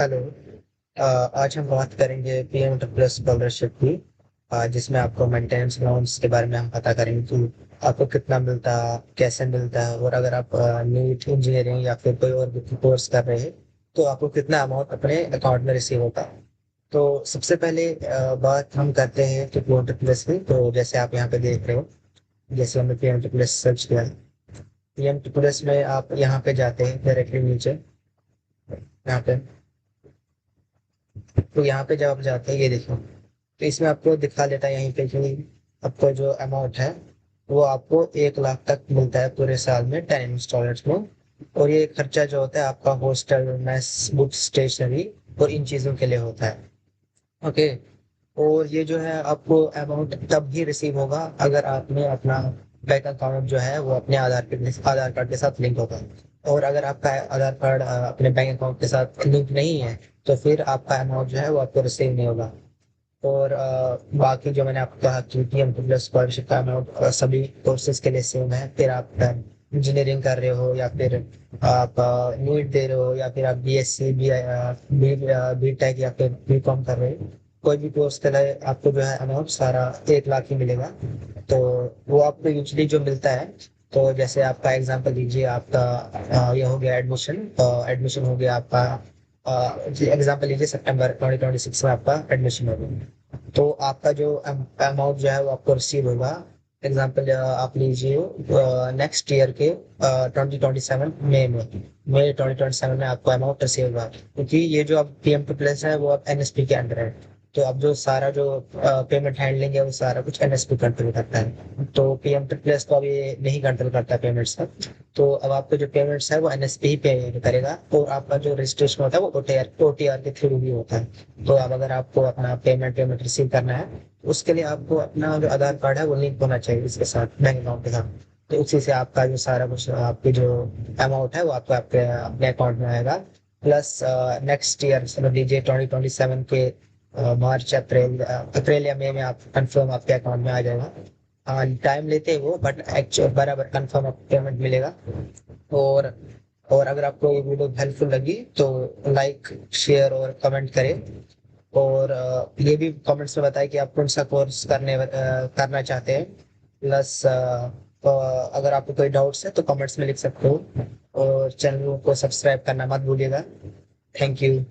Hello. आज हम बात करेंगे पीएम प्लस स्कॉलरशिप की। जिसमें आपको मेंटेनेंस अलाउंस के बारे में हम पता करेंगे कि आपको कितना मिलता है, कैसे मिलता है, और अगर आप नीट इंजीनियरिंग या फिर कोई और भी कोर्स कर रहे हैं तो आपको कितना अमाउंट अपने अकाउंट में रिसीव होता है। तो सबसे पहले बात हम करते हैं कि पीएम प्लस की। तो जैसे आप यहाँ पे देख रहे हो, जैसे हमने पीएम प्लस सर्च किया, पीएम प्लस में आप यहाँ पे जाते हैं डायरेक्टली नीचे। यहाँ पे तो यहाँ पे जब आप जाते हैं, ये देखो, तो इसमें आपको दिखा देता है यहीं पे कि आपको जो अमाउंट है वो आपको 1 लाख तक मिलता है पूरे साल में 10 इंस्टॉलमेंट्स में। और ये खर्चा जो होता है आपका हॉस्टल, मेस, बुक, स्टेशनरी और इन चीज़ों के लिए होता है। ओके। और ये जो है आपको अमाउंट तब ही रिसीव होगा अगर आपने अपना बैंक अकाउंट जो है वो अपने आधार कार्ड के साथ लिंक होगा। और अगर आपका आधार कार्ड अपने बैंक अकाउंट के साथ लिंक नहीं है तो फिर आपका अमाउंट जो है वो आपको रिसीव नहीं होगा। और बाकी जो मैंने आपको कहा कि पीएम प्लस स्कॉलरशिप का अमाउंट सभी कोर्सेज के लिए सेम है। फिर आप इंजीनियरिंग कर रहे हो या फिर आप नीट दे रहे हो या फिर आप बीएससी बी टेक या फिर बीकॉम कर रहे हो, कोई भी कोर्स के लिए आपको जो है अमाउंट सारा 1 लाख ही मिलेगा। तो वो आपको यूजली जो मिलता है, तो जैसे आपका एग्जांपल लीजिए, आपका ये हो गया एडमिशन। एडमिशन हो गया आपका, एग्जांपल लीजिए सितंबर 2026 में आपका एडमिशन हो गया, तो आपका जो अमाउंट जो है वो आपको रिसीव होगा। एग्जांपल आप लीजिए नेक्स्ट ईयर के 2027 मई 2027 में आपको अमाउंट रिसीव होगा, क्योंकि ये जो अब पीएम टू प्लस है वो अब एनएसपी के अंडर है। तो अब जो सारा जो पेमेंट हैंडलिंग है वो सारा कुछ एनएसपी कंट्रोल करता है, तो पीएम टू प्लस तो अभी नहीं कंट्रोल करता पेमेंट्स का। तो अब आपको जो पेमेंट्स है वो एनएसपी ही पे करेगा, और आपका जो रजिस्ट्रेशन होता है वो ओटीआर के थ्रू भी होता है। तो अब अगर आपको अपना पेमेंट पेमेंट रिसीव करना है, उसके लिए आपको अपना जो आधार कार्ड है वो लिंक होना चाहिए इसके साथ, बैंक अकाउंट के साथ। तो उसी से आपका जो सारा कुछ आपकी जो अमाउंट है वो आपको आपके अपने अकाउंट में आएगा। प्लस नेक्स्ट ईयर समझ लीजिए 2027 के मार्च अप्रैल या मई में आप कंफर्म आपके अकाउंट में आ जाएगा। हाँ, टाइम लेते हैं वो, बट एक्चुअल बराबर कंफर्म आपको पेमेंट मिलेगा। और और अगर आपको ये वीडियो हेल्पफुल लगी तो लाइक, शेयर और कमेंट करें। और ये भी कमेंट्स में बताएं कि आप कौन सा कोर्स करना चाहते हैं। प्लस अगर आपको कोई डाउट्स है तो कमेंट्स में लिख सकते हो। और चैनल को सब्सक्राइब करना मत भूलिएगा। Thank you.